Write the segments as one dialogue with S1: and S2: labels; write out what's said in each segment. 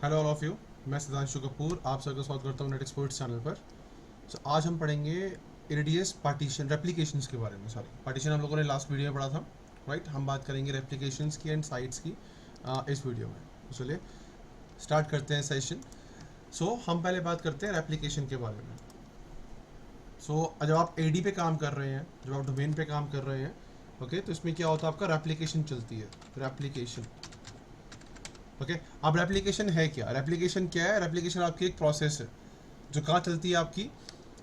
S1: Hello all of you, मैं सिद्धांशु कपूर आप सबका स्वागत करता हूँ नेट एक्सपर्ट्स चैनल पर। आज हम पढ़ेंगे इरिडियस पार्टीशन रेप्लिकेशंस के बारे में। सॉरी, पार्टीशन हम लोगों ने लास्ट वीडियो में पढ़ा था, राइट। हम बात करेंगे रेप्लिकेशंस की एंड साइट्स की इस वीडियो में। तो चलिए स्टार्ट करते हैं सेशन। हम पहले बात करते हैं रेप्लिकेशन के बारे में। जब आप एडी पे काम कर रहे हैं, जब आप डोमेन पे काम कर रहे हैं, ओके, तो इसमें क्या होता है, आपका रेप्लिकेशन चलती है। Replication, okay. अब रेप्लिकेशन है क्या? रेप्लिकेशन क्या है? रेप्लिकेशन आपकी एक प्रोसेस है जो कहाँ चलती है, आपकी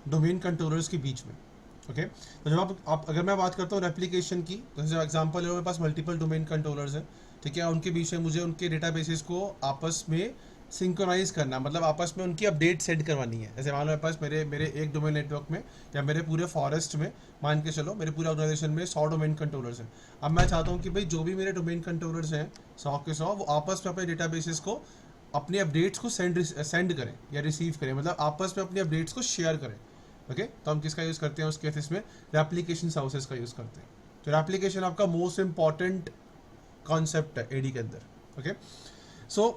S1: डोमेन कंट्रोलर्स के बीच में, ओके। तो जब आप अगर मैं बात करता हूँ रेप्लिकेशन की, तो जैसे एग्जांपल है, मेरे पास मल्टीपल डोमेन कंट्रोलर्स हैं, ठीक है। उनके बीच में मुझे उनके डेटाबेसेस को आपस में सिंक्रोनाइज करना, मतलब आपस में उनकी अपडेट सेंड करवानी है। जैसे मान लो मेरे पास मेरे मेरे एक डोमेन नेटवर्क में या मेरे पूरे फॉरेस्ट में, मान के चलो मेरे पूरे ऑर्गेनाइजेशन में 100 डोमेन कंट्रोलर्स हैं। अब मैं चाहता हूँ कि भाई जो भी मेरे डोमेन कंट्रोलर्स हैं 100 के 100, वो आपस में अपने डेटाबेसेस को अपने अपडेट्स को सेंड करें या रिसीव करें, मतलब आपस में अपनी अपडेट्स को शेयर करें, ओके। तो हम किसका यूज़ करते हैं उस केसेस में? रेप्लिकेशन सर्विसेज का यूज़ करते हैं। तो रेप्लिकेशन आपका मोस्ट इंपॉर्टेंट कॉन्सेप्ट है एडी के अंदर, ओके। सो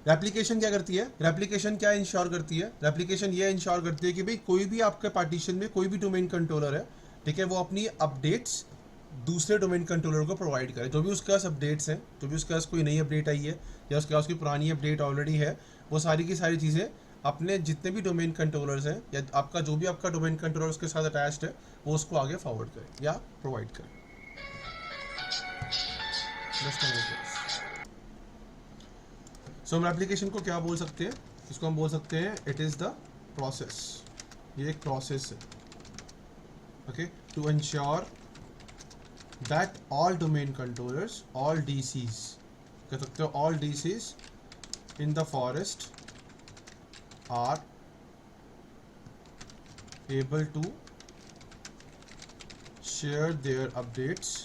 S1: रेप्लिकेशन क्या करती है? रेप्लिकेशन क्या इंश्योर करती है? रेप्लिकेशन ये इंश्योर करती है कि भाई कोई भी आपके पार्टीशन में कोई भी डोमेन कंट्रोलर है, ठीक है, वो अपनी अपडेट्स दूसरे डोमेन कंट्रोलर को प्रोवाइड करे। जो भी उसके पास अपडेट्स हैं, जो भी उसके पास कोई नई अपडेट आई है या उसके पास कोई पुरानी अपडेट ऑलरेडी है, वो सारी की सारी चीज़ें अपने जितने भी डोमेन कंट्रोलर्स हैं या आपका जो भी आपका डोमेन कंट्रोलर उसके साथ अटैच्ड है, वो उसको आगे फॉरवर्ड करे या प्रोवाइड करे। हम एप्लीकेशन को क्या बोल सकते हैं? इसको हम बोल सकते हैं इट इज़ द प्रोसेस। ये एक प्रोसेस है, okay, to ensure that all domain controllers, all DCs, कह सकते हो all DCs in the forest are able to share their updates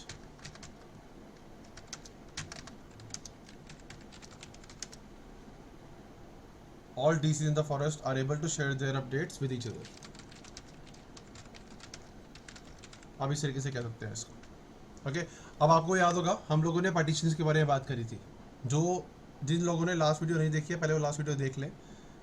S1: all DCs in the forest are able to share their updates with each other। आप इस तरीके से कह सकते हैं इसको, ओके। अब आपको याद होगा हम लोगों ने पार्टीशंस के बारे में बात करी थी। जो जिन लोगों ने लास्ट वीडियो नहीं देखी है, पहले वो लास्ट वीडियो देख लें।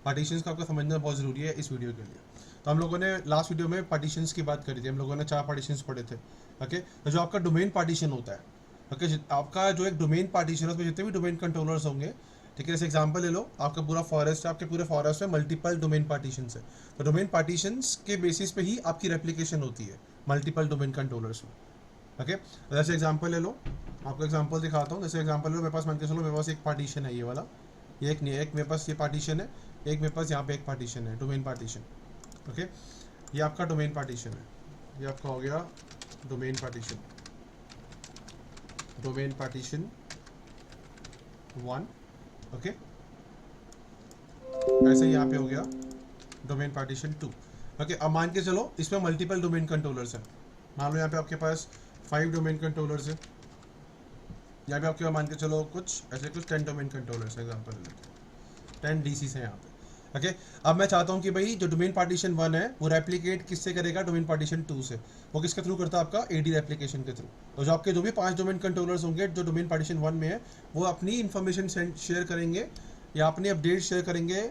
S1: पार्टीशंस को आपको समझना बहुत ज़रूरी है इस वीडियो के लिए। तो हम लोगों ने लास्ट वीडियो में पार्टीशंस की बात करी थी। हम लोगों ने 4 पार्टीशंस पढ़े थे, ओके। तो जो आपका डोमेन पार्टीशन होता है, ओके, आपका जो एक डोमेन पार्टीशन है उसमें जितने भी डोमेन कंट्रोलर्स होंगे, ठीक है। जैसे एग्जांपल ले लो, आपका पूरा फॉरेस्ट है, आपके पूरे फॉरेस्ट में मल्टीपल डोमेन पार्टीशंस है। तो डोमेन पार्टीशंस के बेसिस पे ही आपकी रेप्लिकेशन होती है मल्टीपल डोमेन कंट्रोलर्स में, ओके। जैसे एग्जांपल ले लो, आपको एग्जांपल दिखाता हूँ। जैसे एग्जांपल ले लो, मेरे पास मान के चलो मेरे पास एक पार्टीशन है, ये वाला, ये एक नहीं, एक मेरे पास ये पार्टीशन है, एक मेरे पास यहाँ पे एक पार्टीशन है, डोमेन पार्टीशन, ओके। ये आपका डोमेन पार्टीशन है, ये आपका हो गया domain partition, domain partition 1, okay. ऐसे यहाँ पे हो गया डोमेन पार्टीशन 2, ओके। अब मान के चलो इसमें मल्टीपल डोमेन कंट्रोलर्स हैं। मान लो यहाँ पे आपके पास 5 डोमेन कंट्रोलर्स है, यहाँ पे आपके मान के चलो कुछ ऐसे कुछ 10 डोमेन कंट्रोलर्स एग्जाम्पल लेते हैं, 10 डीसीस हैं यहाँ पे, ओके। अब मैं चाहता हूँ कि भाई जो डोमेन पार्टीशन 1 है वो रेप्लिकेट किससे करेगा? डोमेन पार्टीशन 2 से। वो किसके थ्रू करता है? आपका एडी रेप्लिकेशन के थ्रू। तो जो आपके जो भी 5 डोमेन कंट्रोलर्स होंगे जो डोमेन पार्टीशन 1 में है, वो अपनी इन्फॉर्मेशन शेयर करेंगे या अपने अपडेट शेयर करेंगे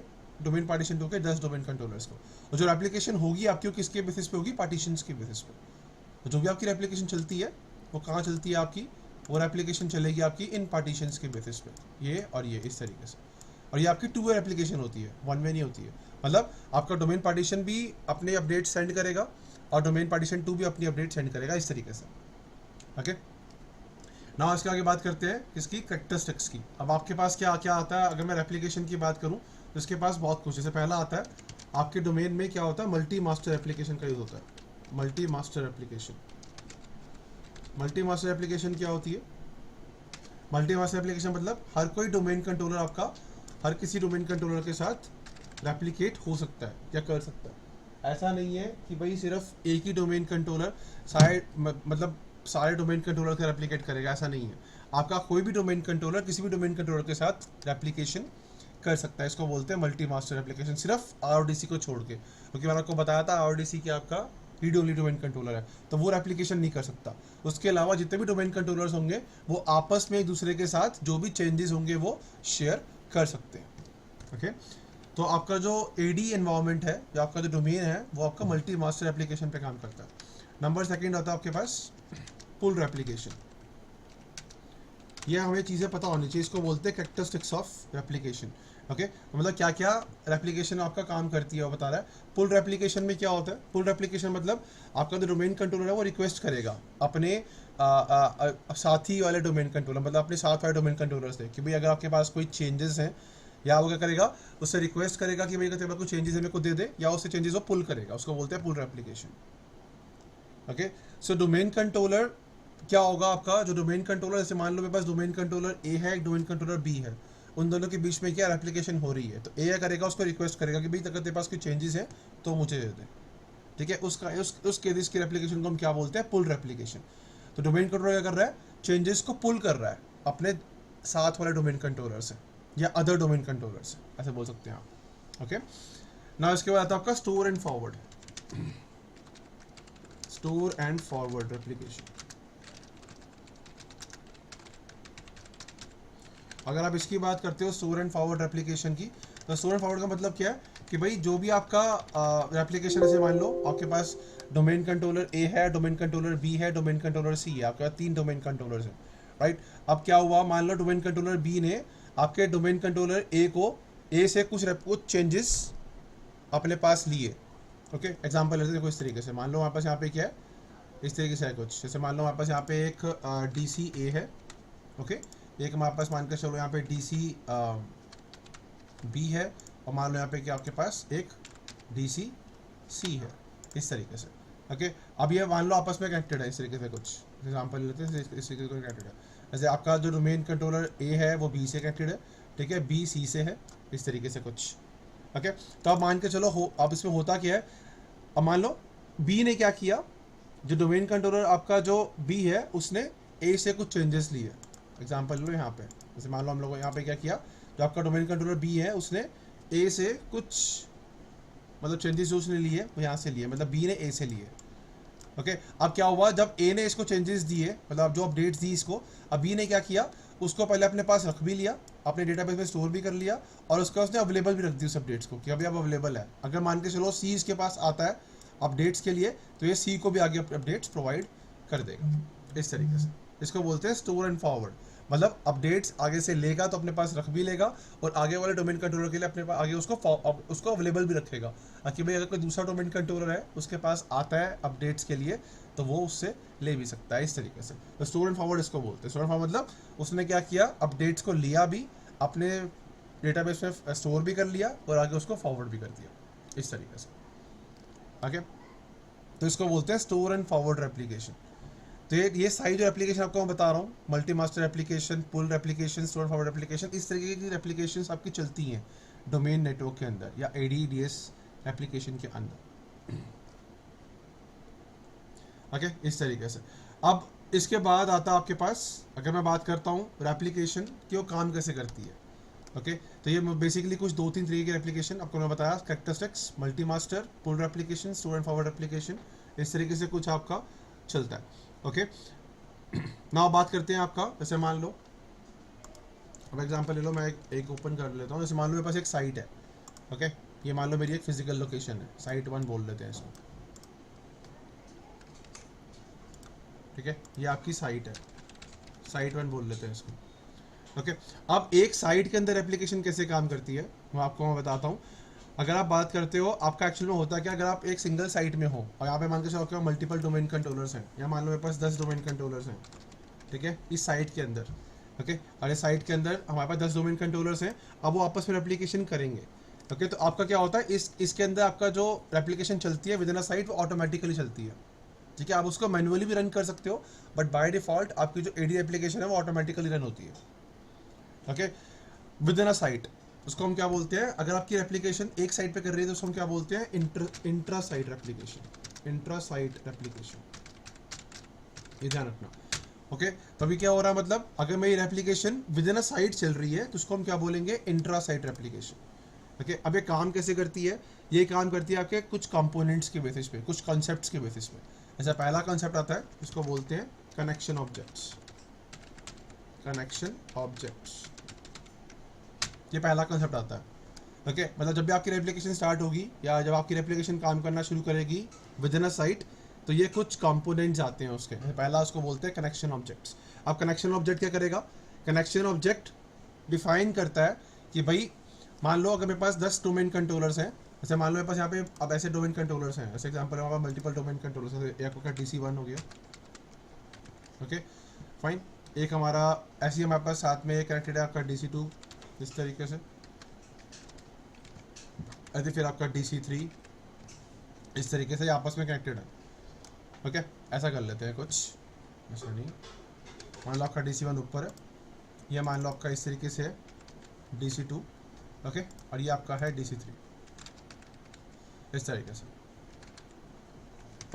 S1: डोमेन पार्टीशन 2 के 10 डोमेन कंट्रोलर्स को। और जो रेप्लिकेशन होगी आपकी, वो किसके बेसिस पे होगी? पार्टीशंस के बेसिस पे। तो जो भी आपकी रेप्लिकेशन चलती है वो कहाँ चलती है आपकी? वो रेप्लिकेशन चलेगी आपकी इन पार्टीशंस के बेसिस पे, ये और ये इस तरीके से। और ये आपकी 2 वे एप्लीकेशन होती है, 1 वे नहीं होती है। मतलब आपका डोमेन पार्टीशन भी अपने अपडेट सेंड करेगा और डोमेन पार्टीशन 2 भी अपनी अपडेट सेंड करेगा, इस तरीके से, ओके। ना इसके आगे बात करते हैं किसकी? कैरेक्टरिस्टिक्स की। अब आपके पास क्या क्या आता है? अगर मैं रेप्लिकेशन की बात करूँ तो इसके पास बहुत कुछ। जैसे पहला आता है आपके डोमेन में क्या होता है? मल्टी मास्टर एप्लीकेशन का यूज़ होता है। Multi master application, multi master application क्या होती है? मल्टी मास्टर एप्लीकेशन मतलब हर कोई डोमेन कंट्रोलर आपका हर किसी डोमेन कंट्रोलर के साथ रेप्लिकेट हो सकता है या कर सकता है। ऐसा नहीं है कि भाई सिर्फ एक ही डोमेन कंट्रोलर सारे मतलब सारे डोमेन कंट्रोलर का रेप्लिकेट करेगा, ऐसा नहीं है। आपका कोई भी डोमेन कंट्रोलर किसी भी डोमेन कंट्रोलर के साथ रेप्लिकेशन कर सकता है। इसको बोलते हैं मल्टी मास्टर एप्लीकेशन, सिर्फ आरओडीसी को छोड़ के, क्योंकि मैंने आपको बताया था आरओडीसी की आपका रीड ओनली डोमेन कंट्रोलर है, तो वो रेप्लिकेशन नहीं कर सकता। उसके अलावा जितने भी डोमेन कंट्रोलर्स होंगे वो आपस में एक दूसरे के साथ जो भी चेंजेस होंगे वो शेयर कर सकते हैं। ओके तो आपका जो एडी एनवायरनमेंट है या आपका जो डोमेन है वो आपका मल्टी मास्टर एप्लीकेशन पे काम करता है। नंबर सेकंड आता है आपके पास पुल रेप्लिकेशन। ये हमें चीज़ें पता होनी चाहिए, इसको बोलते हैं कैरेक्टरिस्टिक्स ऑफ रेप्लिकेशन। ओके मतलब क्या क्या रेप्लिकेशन आपका काम करती है वो बता रहा है। पुल रेप्लिकेशन में क्या होता है, पुल रेप्लिकेशन मतलब आपका जो डोमेन कंट्रोलर है वो रिक्वेस्ट करेगा अपने साथी वाले डोमेन कंट्रोलर, मतलब अपने साथ वाले डोमेन कंट्रोलर से कि भाई अगर आपके पास कोई चेंजेस हैं या वो क्या करेगा, उससे रिक्वेस्ट करेगा कि भाई अगर तेरे पास कोई चेंजेस है मेरे को दे दे, या उससे चेंजेस वो पुल करेगा, उसको बोलते हैं pull replication. Okay so domain controller क्या होगा आपका, जो डोमेन कंट्रोलर, जैसे मान लो मेरे पास डोमेन कंट्रोलर ए है, एक डोमेन कंट्रोलर बी है, उन दोनों के बीच में क्या रेप्लिकेशन हो रही है, तो ए करेगा उसको रिक्वेस्ट करेगा कि भाई अगर तेरे पास कोई चेंजेस है तो मुझे दे दे, ठीक है। उस केस की रेप्लिकेशन को हम क्या बोलते हैं, पुल रेप्लिकेशन। तो डोमेन कंट्रोलर क्या कर रहा है, चेंजेस को पुल कर रहा है अपने साथ वाले डोमेन कंट्रोलर से या अदर डोमेन कंट्रोलर से, ऐसे बोल सकते हैं आप। ओके ना इसके बाद आता है आपका store and forward, store and forward replication. अगर आप इसकी बात करते हो स्टोर एंड फॉरवर्ड रेप्लिकेशन की, तो स्टोर एंड फॉरवर्ड का मतलब क्या है कि भाई जो भी आपका रेप्लिकेशन, जैसे मान लो आपके पास डोमेन कंट्रोलर ए है, डोमेन कंट्रोलर बी है, डोमेन कंट्रोलर सी है, आपके पास 3 डोमेन कंट्रोलर्स हैं, राइट। अब क्या हुआ, मान लो डोमेन कंट्रोलर बी ने आपके डोमेन कंट्रोलर ए को, ए से कुछ चेंजेस अपने पास लिए। ओके एग्जाम्पल लेते हैं इस तरीके से, मान लो हमारे पास यहाँ पे क्या है, इस तरीके से है कुछ, जैसे मान लो हमारे पास यहाँ पे एक डी सी ए है, ओके एक हमारे पास मान के चलो यहाँ पे डी सी बी है, और मान लो यहाँ पे क्या आपके पास एक डी सी सी है, इस तरीके से। ओके अब ये मान लो आपस में कनेक्टेड है, इस तरीके से कुछ एग्जाम्पल लेते हैं, इस तरीके से कनेक्टेड है। जैसे आपका जो डोमेन कंट्रोलर ए है वो बी से कनेक्टेड है, ठीक है, बी सी से है, इस तरीके से कुछ। ओके तो अब मान के चलो अब इसमें होता क्या है, अब मान लो बी ने क्या किया, जो डोमेन कंट्रोलर आपका जो बी है उसने ए से कुछ चेंजेस लिए। एग्जाम्पल लो यहाँ पे, जैसे मान लो हम लोग यहाँ पे क्या किया, जो आपका डोमेन कंट्रोलर बी है उसने ए से कुछ मतलब चेंजेस जो उसने लिए वो यहाँ से लिए, मतलब बी ने ए से लिए। ओके अब क्या हुआ, जब ए ने इसको चेंजेस दिए, मतलब जो अपडेट्स दी इसको, अब बी ने क्या किया, उसको पहले अपने पास रख भी लिया, अपने डेटाबेस में स्टोर भी कर लिया, और उसका उसने अवेलेबल भी रख दी उस अपडेट्स को कि अभी अब अवेलेबल है। अगर मान के चलो सी इसके पास आता है अपडेट्स के लिए, तो ये सी को भी आगे अपडेट्स प्रोवाइड कर देगा, इस तरीके से। इसको बोलते हैं स्टोर एंड फॉरवर्ड, मतलब अपडेट्स आगे से लेगा तो अपने पास रख भी लेगा, और आगे वाले डोमेन कंट्रोलर के लिए अपने पास आगे उसको अवेलेबल भी रखेगा, ताकि भाई अगर कोई दूसरा डोमेन कंट्रोलर है उसके पास आता है अपडेट्स के लिए तो वो उससे ले भी सकता है, इस तरीके से। तो स्टोर एंड फॉरवर्ड इसको बोलते हैं। स्टोर एंड फॉरवर्ड मतलब उसने क्या किया, अपडेट्स को लिया भी, अपने डेटाबेस में स्टोर भी कर लिया और आगे उसको फॉरवर्ड भी कर दिया, इस तरीके से। ओके तो इसको बोलते हैं स्टोर एंड फॉरवर्ड रेप्लिकेशन। तो ये सारी जो एप्लीकेशन आपको मैं बता रहा हूँ, मल्टी मास्टर एप्लीकेशन, पुल रेप्लिकेशन, स्टोर फॉरवर्ड एप्लीकेशन, इस तरीके की एप्लीकेशंस आपकी चलती हैं डोमेन नेटवर्क के अंदर या ADDS एप्लीकेशन के अंदर। ओके इस तरीके से। अब इसके बाद आता है आपके पास, अगर मैं बात करता हूँ रेप्लिकेशन कि वो काम कैसे करती है। ओके तो ये बेसिकली कुछ 2-3 तरीके की एप्लीकेशन आपको मैं बताया, characteristics, multi master, pull replication, store and forward application, इस तरीके से कुछ आपका चलता है। ओके ना बात करते हैं आपका, जैसे मान लो अब एग्जांपल ले लो, मैं एक ओपन कर लेता हूँ। जैसे मान लो मेरे पास एक साइट है, ओके ये मान लो मेरी एक फिजिकल लोकेशन है, साइट 1 बोल लेते हैं इसको, ठीक है ये आपकी साइट है, साइट 1 बोल लेते हैं इसको। ओके अब एक साइट के अंदर एप्लीकेशन कैसे काम करती है मैं आपको बताता हूँ। अगर आप बात करते हो, आपका एक्चुअल में होता है क्या, अगर आप एक सिंगल साइट में हो और यहाँ पे मान के चलो मल्टीपल डोमेन कंट्रोलर्स हैं, या मान लो मेरे पास 10 डोमेन कंट्रोलर्स हैं, ठीक है इस साइट के अंदर। ओके और इस साइट के अंदर हमारे पास 10 डोमेन कंट्रोलर्स हैं, अब वो आपस में रेप्लिकेशन करेंगे। ओके तो आपका क्या होता है, इसके अंदर आपका जो रेप्लिकेशन चलती है विद इन अ साइट वो ऑटोमेटिकली चलती है, ठीक है। आप उसको मैनुअली भी रन कर सकते हो, बट बाय डिफॉल्ट आपकी जो AD एप्लीकेशन है वो ऑटोमेटिकली रन होती है। Okay with in a site, उसको हम क्या बोलते हैं, अगर आपकी एप्लीकेशन एक साइट पे कर रही है तो उसको हम क्या बोलते हैं, intra site replication, intra site replication, ये ध्यान रखना। ओके तभी क्या हो रहा है, मतलब अगर मेरी application with in a site चल रही है तो उसको हम क्या बोलेंगे, इंट्रा साइट रेप्लिकेशन। ओके अब ये काम कैसे करती है, ये काम करती है आपके कुछ कंपोनेंट्स के बेसिस पे, कुछ कॉन्सेप्ट्स के बेसिस पे। ऐसा पहला कॉन्सेप्ट आता है, इसको बोलते हैं कनेक्शन ऑब्जेक्ट्स, कनेक्शन ऑब्जेक्ट्स। ये पहला कंसेप्ट आता है। ओके मतलब जब भी आपकी रेप्लिकेशन स्टार्ट होगी या जब आपकी रेप्लिकेशन काम करना शुरू करेगी विद इन अ साइट, तो ये कुछ कंपोनेंट्स आते हैं उसके। पहला उसको बोलते हैं कनेक्शन ऑब्जेक्ट्स। अब कनेक्शन ऑब्जेक्ट क्या करेगा? कनेक्शन ऑब्जेक्ट डिफाइन करता है कि भाई मान लो अगर मेरे पास 10 डोमेन कंट्रोलर्स हैं, जैसे मान लो मेरे पास यहाँ पे अब ऐसे डोमेन कंट्रोलर्स हैं, जैसे एग्जांपल हमारे पास मल्टीपल डोमेन कंट्रोलर्स हैं। एक आपका DC1 हो गया, ओके फाइन। एक हमारा ऐसे ही हमारे पास साथ में कनेक्टेड है आपका DC2 इस तरीके से, ऐसे फिर आपका DC3 इस तरीके से आपस में कनेक्टेड है। ओके ऐसा कर लेते हैं कुछ, ऐसा नहीं। मान लो आपका DC1 ऊपर है, ये मान लो आपका इस तरीके से है DC2, ओके, और ये आपका है DC3 इस तरीके से।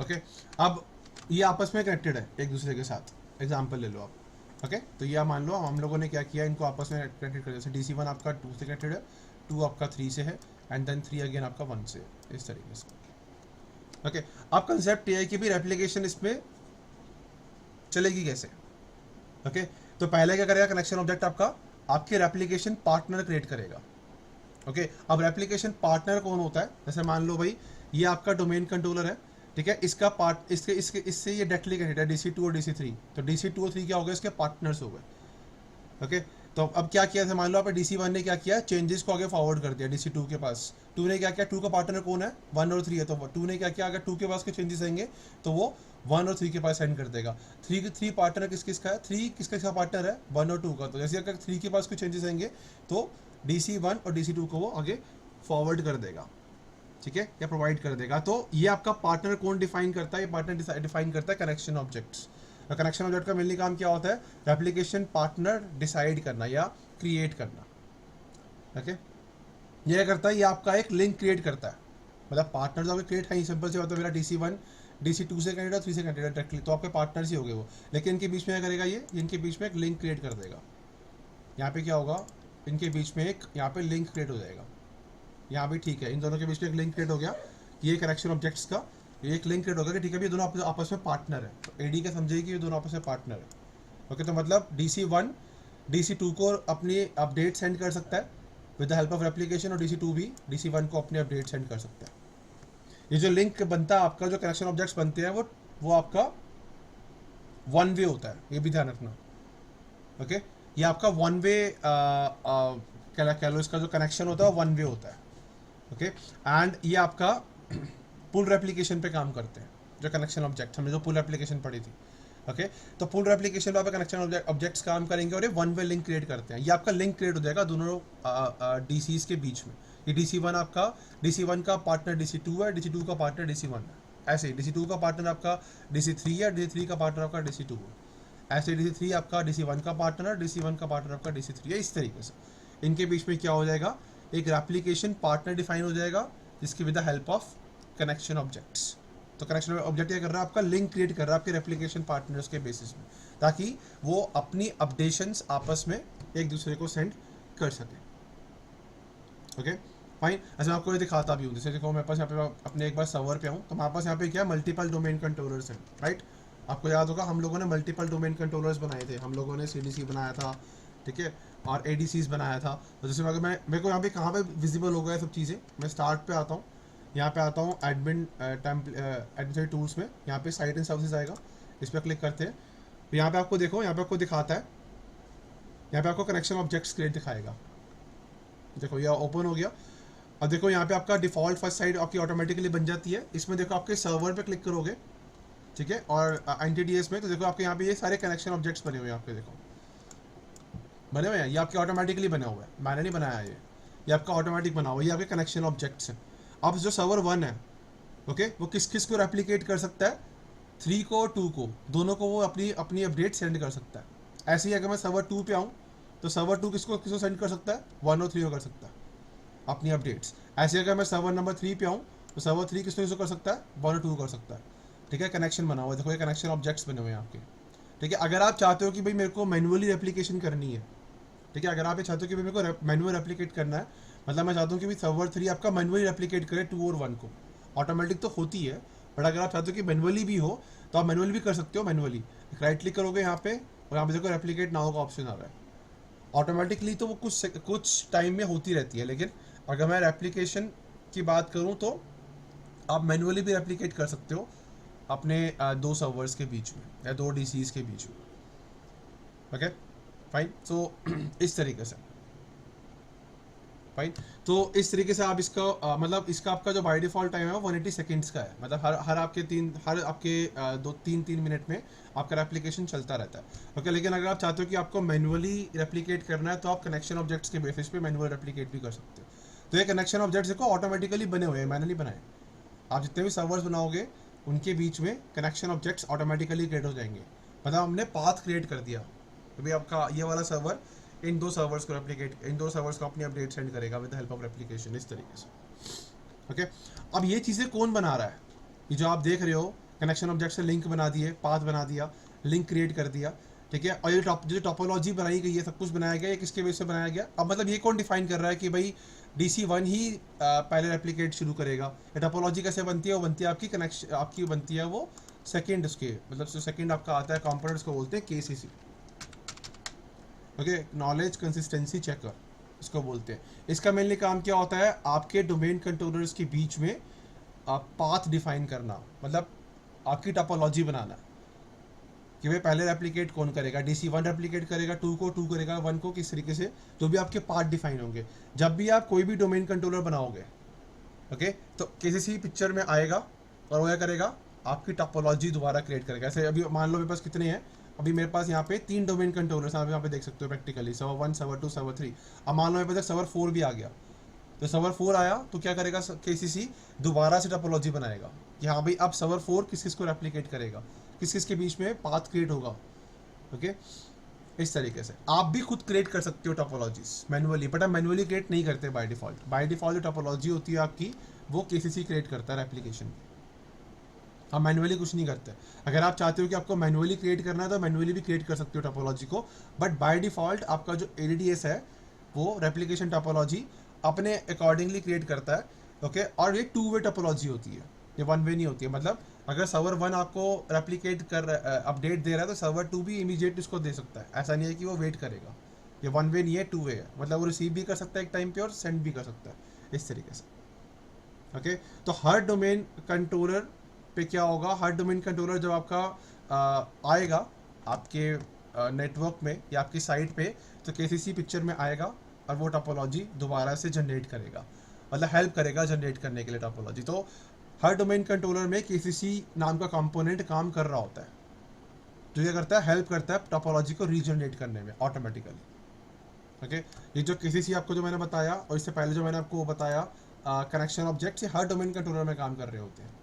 S1: ओके अब ये आपस में कनेक्टेड है एक दूसरे के साथ, एग्जांपल ले लो आप। ओके तो ये मान लो हम लोगों ने क्या किया, इनको आपस में कनेक्टेड कर दिया। जैसे DC1 आपका 2 से कनेक्टेड है, 2 आपका 3 से है, एंड देन 3 अगेन आपका 1 से, इस तरीके से। ओके अब कंसेप्ट ये है कि भी रेप्लिकेशन इसमें चलेगी कैसे। ओके तो पहले क्या करेगा कनेक्शन ऑब्जेक्ट आपका आपके रेप्लिकेशन पार्टनर क्रिएट करेगा। ओके अब रेप्लिकेशन पार्टनर कौन होता है? जैसे मान लो भाई ये आपका डोमेन कंट्रोलर है, ठीक है, इसका पार्ट इससे ये डायरेक्टली कनेक्टेड है DC2 और DC3, तो DC2 और 3 क्या हो गए? इसके पार्टनर्स हो गए। ओके तो अब क्या किया था, मान लो आप DC1 ने क्या किया, चेंजेस को आगे फॉरवर्ड कर दिया DC2 के पास। 2 ने क्या किया, 2 का पार्टनर कौन है? 1 और 3 है, तो 2 ने क्या किया, अगर 2 के पास के चेंजेस आएंगे तो वो 1 और 3 के पास सेंड कर देगा। 3 पार्टनर किसका है? 3 किसका पार्टनर है? 1 और 2 का। तो जैसे अगर 3 के पास कोई चेंजेस आएंगे तो DC1 और DC2 को वो आगे फॉरवर्ड कर देगा, ठीक है, या प्रोवाइड कर देगा। तो ये आपका पार्टनर कौन डिफाइन करता है? ये पार्टनर डिफाइन करता है कनेक्शन ऑब्जेक्ट्स। कनेक्शन ऑब्जेक्ट का मेनली काम क्या होता है? रेप्लिकेशन पार्टनर डिसाइड करना या क्रिएट करना। ओके ये क्या करता है? ये आपका एक लिंक क्रिएट करता है। मतलब पार्टनर जो आपके क्रिएट है, सिंपल से होता है, मेरा DC1 DC2 से कनेक्टेड है, 3 से कनेक्टेड है डायरेक्टली, तो आपके पार्टनर्स ही हो गए वो। लेकिन इनके बीच में क्या करेगा? ये इनके बीच में एक लिंक क्रिएट कर देगा। यहाँ पे क्या होगा, इनके बीच में एक यहाँ पे लिंक क्रिएट हो जाएगा। यहाँ भी ठीक है, इन दोनों के बीच में एक लिंक क्रिएट हो गया। ये कनेक्शन ऑब्जेक्ट्स का ये एक लिंक क्रिएट हो गया कि ठीक है, ये दोनों आपस में पार्टनर है। तो AD क्या समझेगी कि ये दोनों आपस में पार्टनर है। ओके तो मतलब DC1 DC2 को अपनी अपडेट सेंड कर सकता है with the help of replication, और DC2 भी DC1 को अपनी अपडेट सेंड कर सकता है। ये जो लिंक बनता है आपका, जो कनेक्शन ऑब्जेक्ट्स बनते हैं, वो आपका 1 वे होता है, ये भी ध्यान रखना। ओके ये आपका 1 वे कह लो, इसका जो कनेक्शन होता है 1 वे होता है। ओके एंड ये आपका पुल रेप्लिकेशन पे काम करते हैं। जो कनेक्शन ऑब्जेक्ट हमने जो पुल रेप्लिकेशन पढ़ी थी, ओके तो पुल रेप्लिकेशन पे कनेक्शन ऑब्जेक्ट्स काम करेंगे और ये 1 वे लिंक क्रिएट करते हैं। ये आपका लिंक क्रिएट हो जाएगा दोनों DCs के बीच में। ये DC1 आपका DC1 का पार्टनर DC2 है, DC2 का पार्टनर DC1 है। ऐसे DC2 का पार्टनर आपका DC3 है, DC3 का पार्टनर आपका DC2 है। ऐसे DC3 आपका DC1 का पार्टनर है, DC1 का पार्टनर आपका DC3 है। इस तरीके से इनके बीच में क्या हो जाएगा, एक रेप्लिकेशन पार्टनर डिफाइन हो जाएगा, जिसकी with the help of connection objects. तो कनेक्शन ऑब्जेक्ट क्या कर रहा है? आपका लिंक क्रिएट कर रहा है आपके रेप्लिकेशन पार्टनर्स के बेसिस में, ताकि वो अपनी अपडेशंस आपस में एक दूसरे को सेंड कर सके। Okay fine. अच्छा मैं आपको ये दिखाता भी हूँ। जैसे देखो मेरे पास यहाँ पे अपने एक बार सर्वर पे हूँ, तो हमारे पास यहाँ पे क्या मल्टीपल डोमेन कंट्रोलर्स हैं, राइट। आपको याद होगा हम लोगों ने मल्टीपल डोमेन कंट्रोलर्स बनाए थे। हम लोगों ने CDC बनाया था, ठीक है, और ADCs बनाया था। तो जैसे अगर मेरे को यहाँ पे कहाँ पे विजिबल हो गया सब चीज़ें, मैं स्टार्ट पे आता हूँ, यहाँ पे आता हूँ एडमिनिस्ट्रेटिव टूल्स में, यहाँ पे साइट एंड सर्विसेज आएगा, इस पर क्लिक करते हैं। तो यहाँ पे आपको देखो, यहाँ पे आपको दिखाता है, यहाँ पे आपको कनेक्शन ऑब्जेक्ट्स क्रिएट दिखाएगा। देखो ये ओपन हो गया। अब देखो यहाँ पे आपका डिफॉल्ट फर्स्ट साइट आपकी ऑटोमेटिकली बन जाती है। इसमें देखो आपके सर्वर पे क्लिक करोगे, ठीक है, और NTDS में, तो देखो आपके यहाँ पे ये सारे कनेक्शन ऑब्जेक्ट्स बने हुए हैं। आपके देखो बने हुए हैं, ये आपके ऑटोमेटिकली बना हुआ है, मैंने नहीं बनाया ये आपका ऑटोमेटिक बना हुआ है। ये आपके कनेक्शन ऑब्जेक्ट्स हैं। अब जो सर्वर 1 है, ओके, वो किस किस को रेप्लिकेट कर सकता है? 3 को और 2 को, दोनों को वो अपनी अपनी अपडेट सेंड कर सकता है। ऐसे ही अगर मैं सर्वर 2 पे आऊँ, तो सर्वर 2 किसको किसको सेंड कर सकता है? 1 और 3 को कर सकता है अपनी अपडेट्स। ऐसे अगर मैं सर्वर नंबर 3 पे आऊँ, तो सर्वर 3 किसको कर सकता है? 1 और 2 कर सकता है, ठीक है। कनेक्शन बना हुआ है, देखो ये कनेक्शन ऑब्जेक्ट्स बने हुए हैं आपके, ठीक है। अगर आप चाहते हो कि भाई मेरे को मैनुअली रेप्लिकेशन करनी है, ठीक है, अगर आप ये चाहते हो कि मेरे को मैनुअल रेप्लिकेट करना है, मतलब मैं चाहता हूँ कि सर्वर 3 आपका मैनुअली रेप्लिकेट करे 2 और 1 को। ऑटोमेटिक तो होती है, बट अगर आप चाहते हो कि मैनुअली भी हो, तो आप मैनुअली भी कर सकते हो। मैनुअली राइट क्लिक करोगे यहाँ पे, और यहाँ पे देखो रेप्लिकेट नाउ का ऑप्शन आ रहा है, ऑटोमेटिकली तो वो कुछ टाइम में होती रहती है, लेकिन अगर मैं रेप्लिकेशन की बात करूँ तो आप मैनुअली भी रेप्लिकेट कर सकते हो अपने दो सर्वर्स के बीच में या दो डीसीज के बीच में। ओके फाइन, सो इस तरीके से फाइन। तो इस तरीके से आप इसका मतलब इसका आपका जो बाय डिफॉल्ट टाइम है वो 180 सेकेंड्स का है, मतलब हर आपके 2-3 मिनट में आपका रेप्लिकेशन चलता रहता है। ओके, लेकिन अगर आप चाहते हो कि आपको मैनुअली रेप्लिकेट करना है तो आप कनेक्शन ऑब्जेक्ट्स के बेसिस पे मैनुअल रेप्लिकेट भी कर सकते हो। तो ये कनेक्शन ऑब्जेक्ट्स देखो ऑटोमेटिकली बने हुए हैं, मैनुअली बनाए। आप जितने भी सर्वर्स बनाओगे उनके बीच में कनेक्शन ऑब्जेक्ट्स ऑटोमेटिकली क्रिएट हो जाएंगे, मतलब हमने पाथ क्रिएट कर दिया। तो भाई आपका ये वाला सर्वर इन दो सर्वर्स को अपनी अपडेट सेंड करेगा with the help of replication, इस तरीके से। ओके, अब ये चीज़ें कौन बना रहा है? ये जो आप देख रहे हो कनेक्शन ऑब्जेक्ट से लिंक बना दिए, पाथ बना दिया, लिंक क्रिएट कर दिया, ठीक है। और ये जो टोपोलॉजी बनाई गई है, सब कुछ बनाया गया, ये किसके बेस से बनाया गया? अब मतलब ये कौन डिफाइन कर रहा है कि भाई DC1 ही पहले रेप्लिकेट शुरू करेगा? ये टोपोलॉजी कैसे बनती है? वो बनती है आपकी बनती है वो सेकेंड, उसके मतलब जो सेकेंड आपका आता है कंपोनेंट्स को बोलते हैं KCC। Okay, knowledge consistency checker इसको बोलते हैं। इसका मेनली काम क्या होता है? आपके डोमेन कंट्रोलर्स के बीच में पाथ डिफाइन करना, मतलब आपकी टोपोलॉजी बनाना कि भाई पहले रेप्लिकेट कौन करेगा, DC1 रेप्लिकेट करेगा 2 को, 2 करेगा 1 को, किस तरीके से जो भी आपके पार्ट डिफाइन होंगे। जब भी आप कोई भी डोमेन कंट्रोलर बनाओगे, ओके, तो KCC पिक्चर में आएगा और वो क्या करेगा? आपकी टोपोलॉजी दोबारा क्रिएट करेगा। ऐसे अभी मान लो मेरे पास कितने हैं, अभी मेरे पास यहाँ पे 3 डोमेन कंट्रोलर्स आप यहाँ पे देख सकते हो प्रैक्टिकली, सर्वर 1, सर्वर 2, सर्वर 3। अब मान लो मेरे पास सर्वर 4 भी आ गया, तो सर्वर 4 आया तो क्या करेगा? KCC दोबारा से टोपोलॉजी बनाएगा कि हाँ भाई अब सर्वर 4 किस किस को रेप्लिकेट करेगा, किस किस के बीच में पाथ क्रिएट होगा। ओके, इस तरीके से आप भी खुद क्रिएट कर सकते हो टोपोलॉजीज मैनुअली, बट आप मैनुअली क्रिएट नहीं करते बाय डिफॉल्ट। बाय डिफॉल्ट जो टोपोलॉजी होती है आपकी वो KCC क्रिएट करता है रेप्लिकेशन। आप मैनुअली कुछ नहीं करते। अगर आप चाहते हो कि आपको मैनुअली क्रिएट करना है तो मैनुअली भी क्रिएट कर सकते हो टोपोलॉजी को, बट बाय डिफॉल्ट आपका जो ADDS है वो रेप्लिकेशन टोपोलॉजी अपने अकॉर्डिंगली क्रिएट करता है। ओके, और ये 2 वे टोपोलॉजी होती है, ये 1 वे नहीं होती है। मतलब अगर सर्वर 1 आपको रेप्लिकेट कर अपडेट दे रहा है तो सर्वर 2 भी इमीडिएट इसको दे सकता है। ऐसा नहीं है कि वो वेट करेगा। ये 1 वे नहीं है, 2 वे है, मतलब वो रिसीव भी कर सकता है एक टाइम पे और सेंड भी कर सकता है, इस तरीके से। ओके, तो हर डोमेन कंट्रोलर पे क्या होगा? हर डोमेन कंट्रोलर जब आपका आएगा आपके नेटवर्क में या आपकी साइट पे, तो KCC पिक्चर में आएगा और वो टोपोलॉजी दोबारा से जनरेट करेगा, मतलब हेल्प करेगा जनरेट करने के लिए टोपोलॉजी। तो हर डोमेन कंट्रोलर में KCC नाम का कंपोनेंट काम कर रहा होता है, जो क्या करता है? हेल्प करता है टोपोलॉजी को रीजनरेट करने में ऑटोमेटिकली। ओके, ये जो KCC आपको जो मैंने बताया और इससे पहले जो मैंने आपको बताया कनेक्शन ऑब्जेक्ट, से हर डोमेन कंट्रोलर में काम कर रहे होते हैं।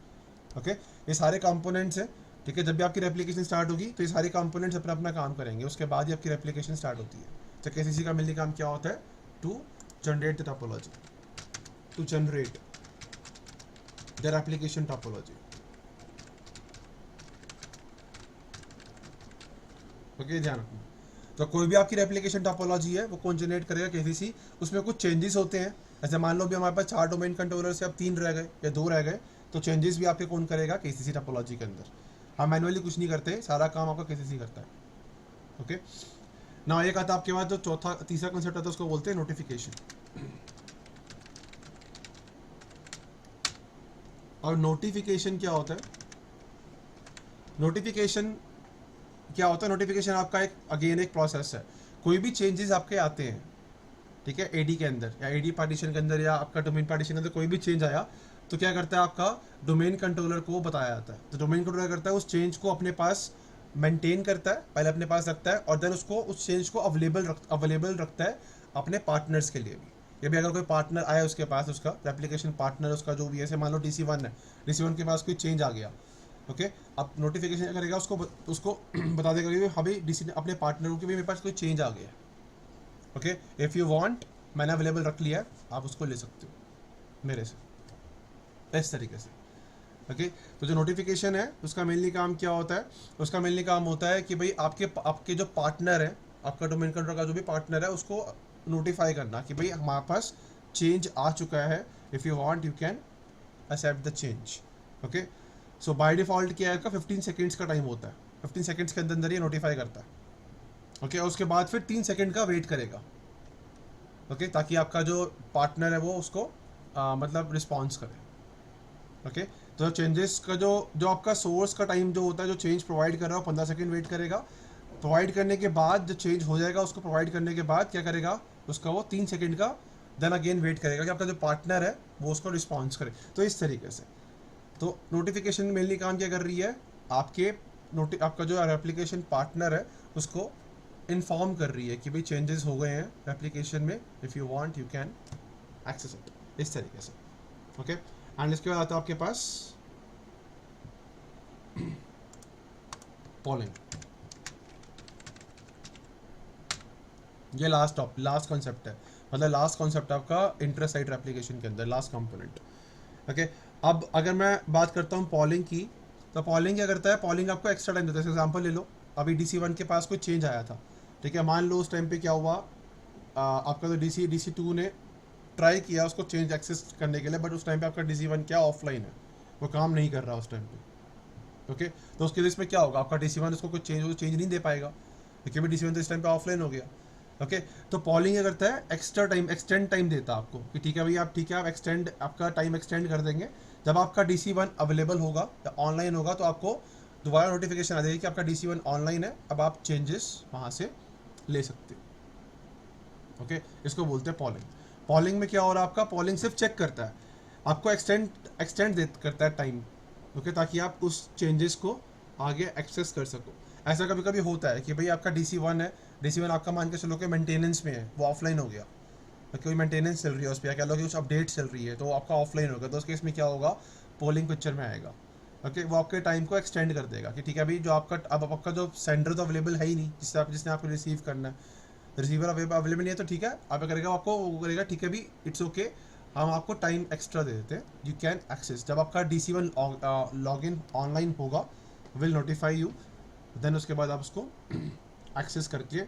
S1: ओके, ये सारे कंपोनेंट्स हैं, ठीक है। जब भी आपकी रेप्लिकेशन स्टार्ट होगी तो ये सारे कंपोनेंट्स अपना अपना काम करेंगे, उसके बाद ही आपकी रेप्लिकेशन स्टार्ट होती है। तो KCC का मेनली काम क्या होता है? To generate the topology, to generate the replication topology. Okay, ध्यान रखना। तो कोई भी आपकी रेप्लिकेशन टोपोलॉजी है वो कौन जनरेट करेगा? KCC। उसमें कुछ चेंजेस होते हैं, ऐसे मान लो भी हमारे पास 4 डोमेन कंट्रोलर से अब 3 रह गए या 2 रह गए, तो चेंजेस भी आपके कौन करेगा? KCC टोपोलॉजी के अंदर। हम मैनुअली कुछ नहीं करते, सारा काम आपका KCC करता है। ओके ना, एक आता आपके पास जो तीसरा कंसेप्ट आता है उसको बोलते हैं नोटिफिकेशन। और नोटिफिकेशन क्या होता है? नोटिफिकेशन क्या होता है? नोटिफिकेशन आपका एक प्रोसेस है। कोई भी चेंजेस आपके आते हैं, ठीक है, AD के अंदर या AD पार्टीशन के अंदर या आपका डोमेन पार्टीशन के अंदर कोई भी चेंज आया तो क्या करता है? आपका डोमेन कंट्रोलर को बताया जाता है। तो डोमेन कंट्रोलर करता है उस चेंज को अपने पास मेंटेन करता है, पहले अपने पास रखता है और देन उसको उस चेंज को अवेलेबल रखता है अपने पार्टनर्स के लिए भी। ये भी अगर कोई पार्टनर आया उसके पास, उसका रेप्लिकेशन पार्टनर उसका जो भी है, मान लो DC1 है, DC1 के पास कोई चेंज आ गया, ओके, अब नोटिफिकेशन करेगा उसको बता देगा कि हाँ भाई DC ने अपने पार्टनर को कि भाई मेरे पास कोई चेंज आ गया है। ओके, इफ़ यू वांट, मैंने अवेलेबल रख लिया है, आप उसको ले सकते हो मेरे से, इस तरीके से। ओके, तो जो नोटिफिकेशन है उसका मेनली काम क्या होता है? उसका मेनली काम होता है कि भाई आपके जो पार्टनर है, आपका डोमेन कंट्रोलर का जो भी पार्टनर है, उसको नोटिफाई करना कि भाई हमारे पास चेंज आ चुका है, if you want you can accept the change. Okay, so by default क्या है? 15 सेकेंड्स का टाइम होता है, 15 सेकेंड्स के अंदर ये नोटिफाई करता है। ओके, और उसके बाद फिर 3 सेकंड का वेट करेगा, ओके, ताकि आपका जो पार्टनर है वो उसको मतलब रिस्पॉन्स करे। ओके, तो चेंजेस का जो जो आपका सोर्स का टाइम जो होता है, जो चेंज प्रोवाइड कर रहा है, 15 सेकंड वेट करेगा। प्रोवाइड करने के बाद जो चेंज हो जाएगा, उसको प्रोवाइड करने के बाद क्या करेगा, उसका वो 3 सेकंड का देन अगेन वेट करेगा कि आपका जो पार्टनर है वो उसको रिस्पॉन्स करे। तो इस तरीके से तो नोटिफिकेशन मेनली काम क्या कर रही है, आपके आपका जो एप्लीकेशन पार्टनर है उसको इन्फॉर्म कर रही है कि भाई चेंजेस हो गए हैं एप्लीकेशन में, if you want you can access it, इस तरीके से। ओके, एंड इसके बाद आता है आपके पास पॉलिंग। ये लास्ट कॉन्सेप्ट है, मतलब लास्ट कॉन्सेप्ट आपका इंटरसाइट एप्लीकेशन के अंदर, लास्ट कंपोनेंट। ओके, अब अगर मैं बात करता हूँ पॉलिंग की, तो पॉलिंग क्या करता है, पॉलिंग आपको एक्स्ट्रा टाइम देता है। एग्जाम्पल ले लो, अभी DC1 के पास कोई चेंज आया था, ठीक है, मान लो उस टाइम पे क्या हुआ, आपका तो DC2 ने ट्राई किया उसको चेंज एक्सेस करने के लिए, बट उस टाइम पे आपका DC1 क्या ऑफलाइन है, वो काम नहीं कर रहा उस टाइम पे। ओके, तो उसके केस में क्या होगा, आपका DC1 उसको कोई चेंज नहीं दे पाएगा, क्योंकि भाई DC1 तो इस टाइम पे ऑफलाइन हो गया। ओके, तो पॉलिंग क्या करता है, एक्स्ट्रा टाइम, एक्सटेंड टाइम देता है आपको कि ठीक है भाई, आप ठीक है, आप एक्सटेंड, आपका टाइम एक्सटेंड कर देंगे। जब आपका DC1 अवेलेबल होगा या ऑनलाइन होगा, तो आपको दोबारा नोटिफिकेशन आ जाएगी कि आपका DC1 ऑनलाइन है, अब आप चेंजेस वहाँ से ले सकते हो। ओके, इसको बोलते हैं पॉलिंग। पॉलिंग में क्या हो रहा है, आपका पॉलिंग सिर्फ चेक करता है, आपको एक्सटेंड दे करता है टाइम, ओके, ताकि आप उस चेंजेस को आगे एक्सेस कर सको। ऐसा कभी कभी होता है कि भाई आपका DC1 है, DC1 आपका मान के चलो कि मेंटेनेंस में है, वो ऑफलाइन हो गया, कोई मेंटेनेंस चल रही है उस पर, या कह लो कि कुछ अपडेट चल रही है, तो आपका ऑफलाइन होगा, तो उस केस में क्या होगा, पोलिंग पिक्चर में आएगा। ओके, वो आपके टाइम को एक्सटेंड कर देगा कि ठीक है भाई, जो आपका अब आपका जो सेंडर तो अवेलेबल है ही नहीं, जिसने आपको रिसीव करना है, रिसीवर अवेलेबल नहीं है, तो ठीक है, आप करेगा, आपको वो करेगा, ठीक है भी, इट्स ओके, हम आपको टाइम एक्स्ट्रा दे देते हैं, यू कैन एक्सेस। जब आपका DC1 लॉग इन ऑनलाइन होगा, विल नोटिफाई यू, देन उसके बाद आप उसको एक्सेस करके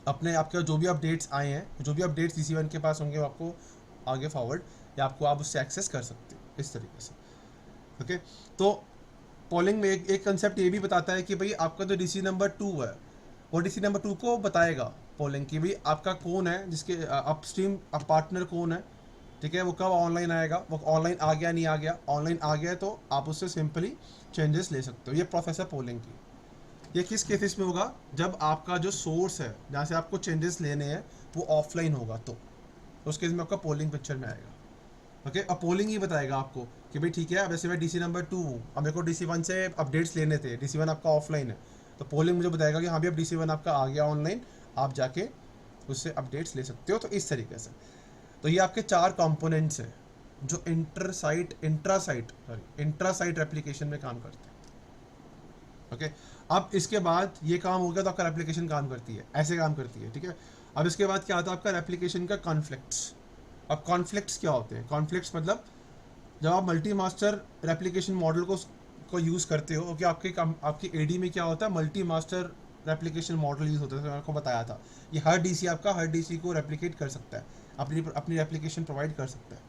S1: अपने आपके जो भी अपडेट्स आए हैं, जो भी अपडेट्स DC1 के पास होंगे, वो आपको आगे फॉरवर्ड या आपको आप उससे एक्सेस कर सकते हैं, इस तरीके से। ओके, तो पॉलिंग में एक कंसेप्ट ये भी बताता है कि भाई आपका जो DC नंबर 2 है, वो DC नंबर 2 को बताएगा पॉलिंग की भाई आपका कौन है, जिसके अपस्ट्रीम पार्टनर कौन है, ठीक है, वो कब ऑनलाइन आएगा, वो ऑनलाइन आ गया नहीं आ गया, ऑनलाइन आ गया तो आप उससे सिंपली चेंजेस ले सकते हो। ये प्रोसेस है पॉलिंग की। ये किस केसेस में होगा, जब आपका जो सोर्स है जहाँ से आपको चेंजेस लेने हैं वो ऑफलाइन होगा, तो उस केस में आपका पोलिंग पिक्चर में आएगा। ओके, अब पोलिंग ही बताएगा आपको कि भाई ठीक है, अब ऐसे मैं DC नंबर 2 हूँ, अब मेरे को DC1 से अपडेट्स लेने थे, DC1 आपका ऑफलाइन है, तो पोलिंग मुझे बताएगा कि हाँ भी अब DC1 आपका आ गया ऑनलाइन, आप जाके उससे अपडेट्स ले सकते हो। तो इस तरीके से, तो ये आपके 4 कंपोनेंट्स हैं जो इंट्रासाइट एप्लीकेशन में काम करते हैं। ओके, अब इसके बाद ये काम हो गया, तो आपका एप्लीकेशन काम करती है, ऐसे काम करती है, ठीक है। अब इसके बाद क्या आता है, आपका एप्लीकेशन का कॉन्फ्लिक्ट्स। अब कॉन्फ्लिक्ट्स क्या होते हैं, कॉन्फ्लिक्ट्स मतलब जब आप मल्टी मास्टर रेप्लिकेशन मॉडल को यूज़ करते हो, कि आपकी AD में क्या होता है, multi master replication model use होता है, मैंने आपको बताया था। ये हर DC को रेप्लिकेट कर सकता है, अपनी रेप्लिकेशन प्रोवाइड कर सकता है,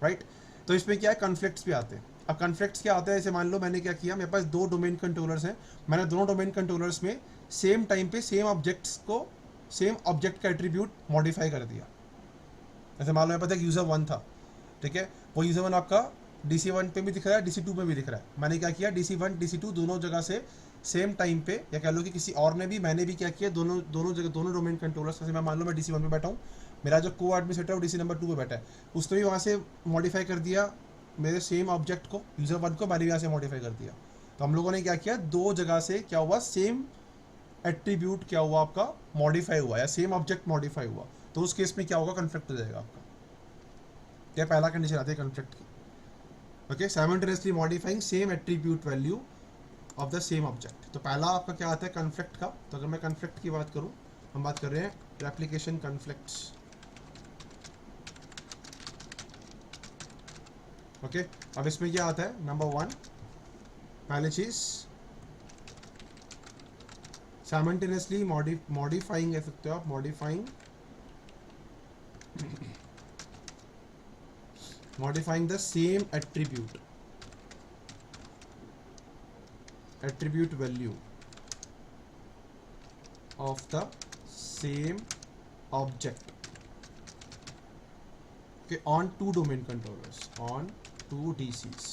S1: राइट। तो इसमें क्या है, कॉन्फ्लिक्ट्स भी आते हैं। अब कॉन्फ्लिक्ट्स क्या होता है, जैसे मान लो मैंने क्या किया, मेरे पास 2 डोमेन कंट्रोलर्स हैं, मैंने दोनों डोमेन कंट्रोलर्स में सेम टाइम पे सेम ऑब्जेक्ट का एट्रीब्यूट मॉडिफाई कर दिया। जैसे मान लो मेरे पास एक यूज़र 1 था, ठीक है, वो यूज़र 1 आपका DC1 पे भी दिख रहा है, DC2 में भी दिख रहा है। मैंने क्या किया, DC1 DC2 दोनों जगह से सेम टाइम पे, या कह लो कि किसी और ने भी, मैंने भी क्या किया, दोनों जगह दोनों डोमेन कंट्रोलर्स, जैसे मैं मान लो मैं DC1 पे बैठा हूँ, मेरा जो को एडमिनिस्ट्रेटर है वो DC नंबर 2 पे बैठा है, उसने भी वहाँ से मॉडिफाई कर दिया मेरे सेम ऑब्जेक्ट को, यूज़र 1 को मैंने भी यहाँ से मॉडिफाई कर दिया। तो हम लोगों ने क्या किया, 2 जगह से क्या हुआ, सेम एट्रीब्यूट क्या हुआ आपका मॉडिफाई हुआ, या सेम ऑब्जेक्ट मॉडिफाई हुआ। तो उस केस में क्या होगा, कन्फ्लिक्ट हो जाएगा आपका। क्या पहला कंडीशन आती है कन्फ्लिक्ट की। Okay, simultaneously modifying same attribute value of the same object. तो पहला आपका क्या आता है, कन्फ्लिक्ट का। तो अगर मैं कन्फ्लिक्ट की बात करूं, हम बात कर रहे हैं एप्लीकेशन कन्फ्लिक्ट्स। ओके, अब इसमें क्या आता है, नंबर 1 पहले चीज, साइमल्टेनियसली मॉडिफाइंग कह सकते हो आप, modifying the same attribute value of the same object on two domain controllers, on two DCs।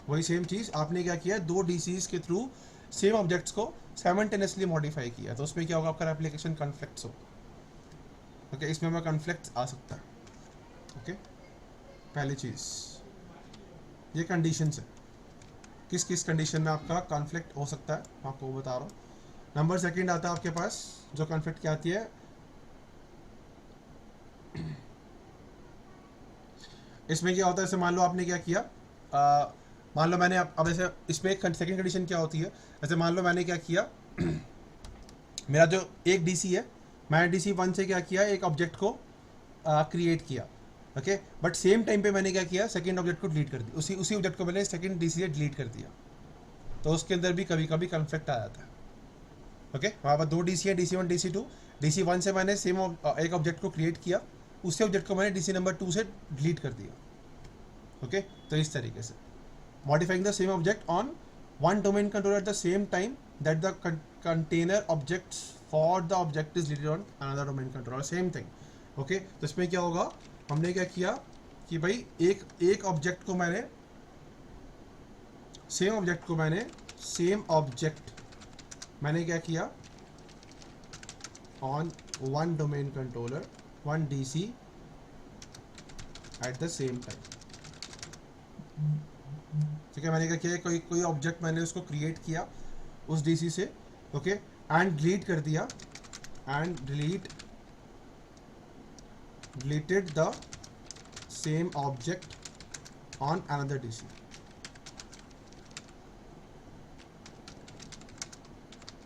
S1: वही सेम चीज़ आपने क्या किया, दो DCs के थ्रू सेम ऑब्जेक्ट्स को साइमल्टेनियसली मॉडिफाई किया, तो उसमें क्या होगा, आपका एप्लीकेशन कॉन्फ्लिक्ट्स होगा। ओके, इसमें हमें कॉन्फ्लिक्ट्स आ सकता है। ओके, पहली चीज़ ये कंडीशन है, किस किस कंडीशन में आपका कॉन्फ्लिक्ट हो सकता है, मैं आपको वो बता रहा हूँ। नंबर सेकंड आता है आपके पास जो कॉन्फ्लिक्ट क्या आती है, इसमें क्या होता है, जैसे मान लो आपने क्या किया, मान लो मैंने अब ऐसे इसमें एक सेकंड कंडीशन क्या होती है, जैसे मान लो मैंने क्या किया मेरा जो एक DC है, मैंने DC1 से क्या किया, एक ऑब्जेक्ट को क्रिएट किया। ओके, बट सेम टाइम पे मैंने क्या किया, सेकंड ऑब्जेक्ट को डिलीट कर दिया, उसी ऑब्जेक्ट को मैंने सेकंड DC से डिलीट कर दिया, तो उसके अंदर भी कभी कभी कॉन्फ्लिक्ट आ जाता है। ओके, वहाँ पर दो DC है, DC1 DC2। DC1 से मैंने सेम एक ऑब्जेक्ट को क्रिएट किया, उसी ऑब्जेक्ट को मैंने DC नंबर 2 से डिलीट कर दिया। ओके, तो इस तरीके से modifying the same object on one domain controller at the same time that the container objects for the object is deleted on another domain controller, same thing. Okay, तो इसमें क्या होगा, हमने क्या किया कि भाई एक ऑब्जेक्ट को मैंने मैंने क्या किया on one domain controller, one DC at the same time. ठीक है, मैंने क्या किया, कोई ऑब्जेक्ट मैंने उसको क्रिएट किया उस DC से, ओके, एंड डिलीट कर दिया, and deleted the same object on another DC।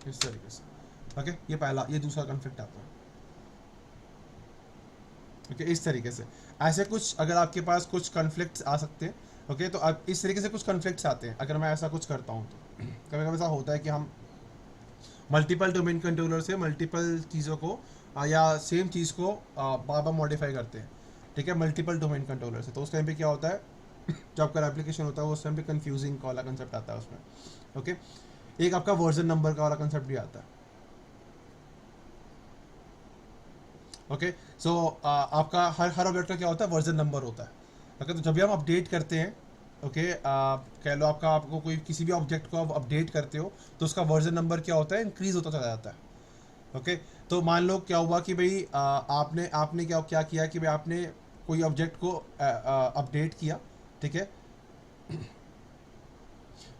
S1: इस तरीके से। ओके, ये पहला, ये दूसरा कॉन्फ्लिक्ट आता है। ओके, इस तरीके से ऐसे कुछ अगर आपके पास कुछ कॉन्फ्लिक्ट्स आ सकते हैं। ओके, तो अब इस तरीके से कुछ कॉन्फ्लिक्ट्स आते हैं अगर मैं ऐसा कुछ करता हूँ तो कभी कभी ऐसा होता है कि हम मल्टीपल डोमेन कंट्रोलर से मल्टीपल चीज़ों को या सेम चीज़ को बार बार मॉडिफाई करते हैं। ठीक है, मल्टीपल डोमेन कंट्रोलर से, तो उस टाइम पे क्या होता है, जो आपका एप्लीकेशन होता है उस टाइम पे कंफ्यूजिंग का वाला कंसेप्ट आता है उसमें। ओके, एक आपका वर्जन नंबर का वाला कंसेप्ट भी आता है। ओके, सो आपका हर ऑब्जेक्ट का क्या होता है, वर्जन नंबर होता है। ओके, तो जब भी हम अपडेट करते हैं, ओके, कह लो आपको कोई किसी भी ऑब्जेक्ट को आप अपडेट करते हो तो उसका वर्जन नंबर क्या होता है, इंक्रीज होता चला जाता है। ओके, तो मान लो क्या हुआ कि भाई आपने क्या किया कि भाई आपने कोई ऑब्जेक्ट को अपडेट किया। ठीक है,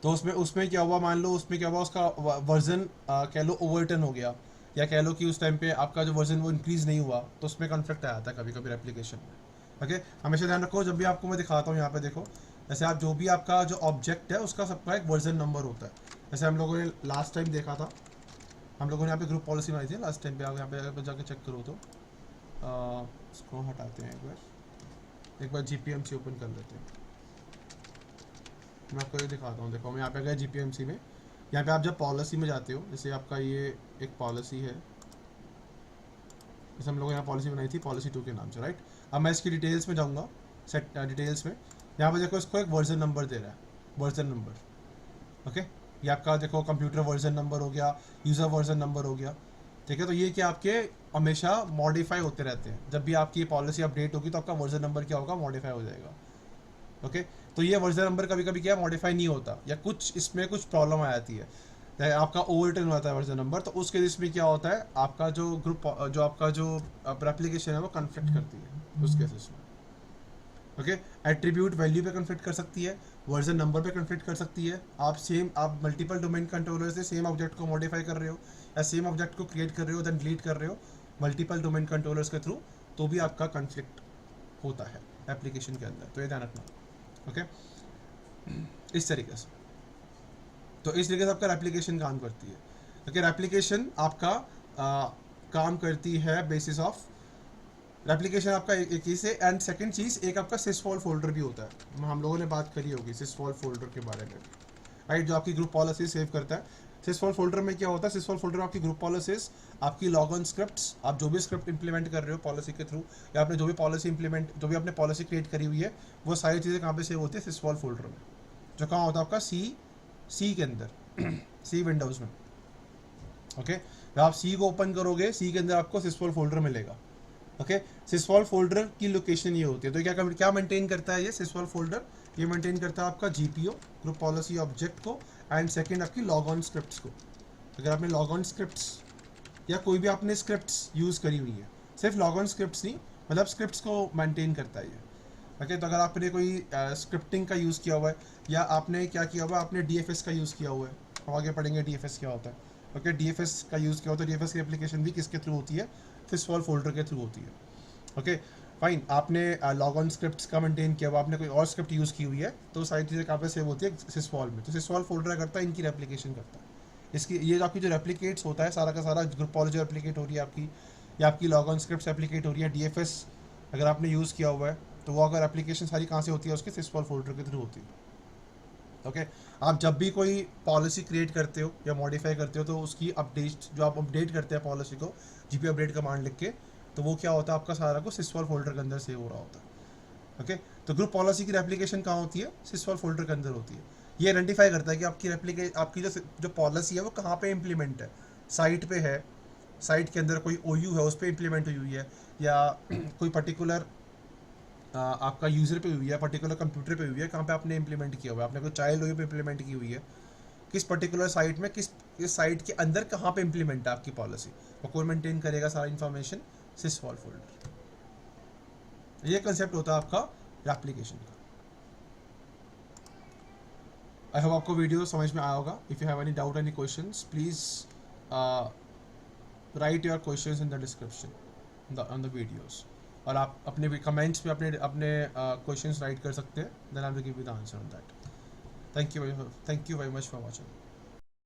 S1: तो उसमें क्या हुआ, मान लो उसमें क्या हुआ, उसका वर्जन कह लो ओवरटर्न हो गया, या कह लो कि उस टाइम पे आपका जो वर्जन वो इंक्रीज़ नहीं हुआ, तो उसमें कॉन्फ्लिक्ट आ जाता है कभी कभी एप्लीकेशन में। ओके, हमेशा ध्यान रखो, जब भी आपको मैं दिखाता हूँ यहाँ पे देखो, जैसे आप जो भी आपका जो ऑब्जेक्ट है उसका सबका एक वर्जन नंबर होता है। जैसे हम लोगों ने लास्ट टाइम देखा था, हम लोगों ने यहाँ पे ग्रुप पॉलिसी बनाई थी लास्ट टाइम पे, आप यहाँ पे जाके चेक करो तो इसको हटाते हैं, एक बार GPMC ओपन कर लेते हैं, मैं आपको ये दिखाता हूँ। देखो मैं यहाँ पे गया GPMC में, यहाँ पे आप जब पॉलिसी में जाते हो, जैसे आपका ये एक पॉलिसी है, जैसे हम लोगों ने यहाँ पॉलिसी बनाई थी पॉलिसी 2 के नाम से, राइट। अब मैं इसकी डिटेल्स में जाऊँगा, सेट डिटेल्स में, यहाँ पे देखो इसको एक वर्जन नंबर दे रहा है, वर्जन नंबर। ओके, ये आपका देखो कंप्यूटर वर्जन नंबर हो गया, यूज़र वर्जन नंबर हो गया। ठीक है, तो ये क्या आपके हमेशा मॉडिफाई होते रहते हैं, जब भी आपकी पॉलिसी अपडेट होगी तो आपका वर्जन नंबर क्या होगा, मॉडिफाई हो जाएगा। ओके, तो ये वर्जन नंबर कभी कभी क्या मॉडिफाई नहीं होता, या कुछ इसमें कुछ प्रॉब्लम आ जाती है, आपका ओवरटर्न होता है वर्जन नंबर, तो उस केस में क्या होता है, आपका जो ग्रुप जो आपका जो एप्लीकेशन है वो कन्फ्लिक्ट करती है उस केसेस में। ओके, एट्रीब्यूट वैल्यू पे कन्फ्लिक्ट कर सकती है, वर्जन नंबर पे कन्फ्लिक्ट कर सकती है। आप मल्टीपल डोमेन कंट्रोलर से सेम ऑब्जेक्ट को मॉडिफाई कर रहे हो, या सेम ऑब्जेक्ट को क्रिएट कर रहे हो देन डिलीट कर रहे हो मल्टीपल डोमेन कंट्रोलर्स के थ्रू, तो भी आपका कन्फ्लिक्ट होता है एप्लीकेशन के अंदर, तो ये ध्यान रखना। ओके, इस तरीके से, तो इस तरीके से आपका एप्लीकेशन काम करती है। ओके, एप्लीकेशन आपका काम करती है बेसिस ऑफ एप्लीकेशन आपका एक चीज़ है। एंड सेकंड चीज़, एक आपका सिसफॉल फोल्डर भी होता है, हम लोगों ने बात करी होगी सिसफॉल फोल्डर के बारे में, राइट, जो आपकी ग्रुप पॉलिसी सेव करता है। सिसफॉल फोल्डर में क्या होता है, सिसफॉल फोल्डर में आपकी ग्रुप पॉलिसीज, आपकी लॉगऑन स्क्रिप्ट्स, आप जो भी स्क्रिप्ट इंप्लीमेंट कर रहे हो पॉलिसी के थ्रू, या आपने जो भी आपने पॉलिसी क्रिएट करी हुई है, वो सारी चीज़ें कहाँ पे सेव होती है, सिसफॉल फोल्डर में, जो कहाँ होता है आपका सी के अंदर सी विंडोज़ में। ओके, जब आप सी को ओपन करोगे, सी के अंदर आपको sysvol फोल्डर मिलेगा। ओके, sysvol फोल्डर की लोकेशन ये होती है। तो क्या मेंटेन करता है ये sysvol फोल्डर? ये मेंटेन करता है आपका GPO ग्रुप पॉलिसी ऑब्जेक्ट को, एंड सेकंड आपकी लॉग ऑन स्क्रिप्ट्स को। अगर आपने लॉग ऑन स्क्रिप्ट्स या कोई भी आपने स्क्रिप्ट्स यूज़ करी हुई है, सिर्फ लॉग ऑन स्क्रिप्ट्स नहीं, मतलब स्क्रिप्ट्स को मेंटेन करता है ये। ओके, तो अगर आपने कोई स्क्रिप्टिंग का यूज़ किया हुआ है, या आपने क्या किया हुआ है, आपने DFS का यूज़ किया हुआ है, हम आगे पढ़ेंगे DFS क्या होता है। ओके, DFS का यूज़ किया होता है, DFS की एप्लीकेशन भी किसके थ्रू होती है? sysvol फोल्डर के थ्रू होती है। ओके फाइन, आपने लॉग ऑन स्क्रिप्ट्स का मेंटेन किया हुआ, आपने कोई और स्क्रिप्ट यूज़ की हुई है, तो सारी चीज़ें कहाँ पे सेव होती है? sysvol में। तो sysvol फोल्डर करता है इनकी रेप्लिकेशन करता है। इसकी ये आपकी जो रेप्लिकेट्स होता है सारा का सारा, ग्रुप पॉलिसी रेप्लिकेट हो रही है आपकी, या आपकी लॉग ऑन स्क्रिप्ट एप्लीकेट हो रही है, DFS अगर आपने यूज़ किया हुआ है, तो वो अगर एप्लीकेशन सारी कहाँ से होती है? उसके sysvol फोल्डर के थ्रू होती है। ओके, आप जब भी कोई पॉलिसी क्रिएट करते हो या मॉडिफाई करते हो, तो उसकी अपडेट जो आप अपडेट करते हैं पॉलिसी को GPO अपडेट कमांड लिख के, तो वो क्या होता है? आपका सारा को sysvol फोल्डर के अंदर सेव हो रहा होता है। ओके, तो ग्रुप पॉलिसी की रेप्लिकेशन कहाँ होती है? sysvol फोल्डर के अंदर होती है। ये आइडेंटिफाई करता है कि आपकी जो पॉलिसी है वो कहाँ पे इम्प्लीमेंट है। साइट पे है, साइट के अंदर कोई OU है उस पर इम्प्लीमेंट हुई है, या कोई पर्टिकुलर आपका यूज़र पे हुई है, पर्टिकुलर कंप्यूटर पे हुई है, कहाँ पे आपने इम्प्लीमेंट किया हुआ है, आपने कोई चाइल्ड OU पे इम्प्लीमेंट की हुई है, किस पर्टिकुलर साइट में, किस साइट के अंदर कहाँ पे इम्प्लीमेंट है आपकी पॉलिसी, वो कौन मेंटेन करेगा सारा इन्फॉर्मेशन? sysvol folder. ये कंसेप्ट होता है आपका एप्लीकेशन का। आई होप आपको वीडियो समझ में आया होगा। If you have any doubt, any questions, please write your questions in the description on the videos, और आप अपने भी कमेंट्स में अपने क्वेश्चंस राइट कर सकते हैं, then I will give you the answer on that. Thank you very much for watching.